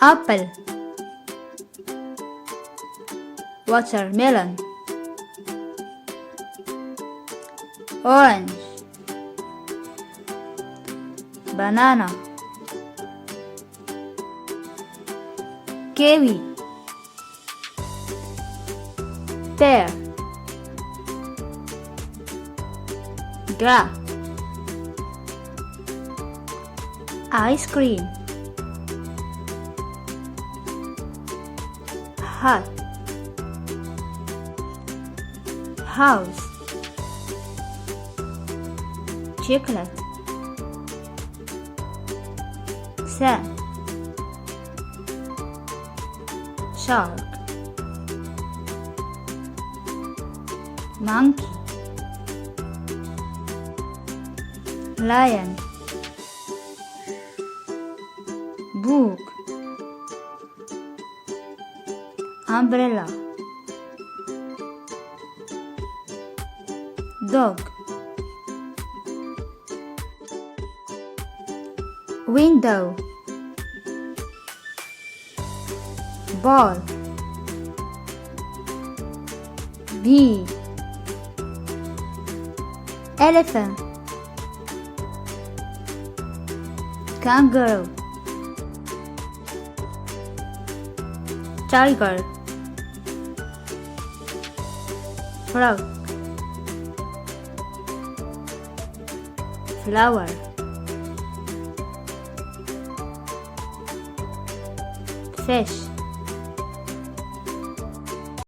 apple, watermelon, orange, banana, kiwi, pear, grape, ice cream, hat, house, chocolate, sand, shark, monkey, lion, book, umbrella, dog, window, ball, bee, elephant, kangaroo, tiger, frog, flower, fish,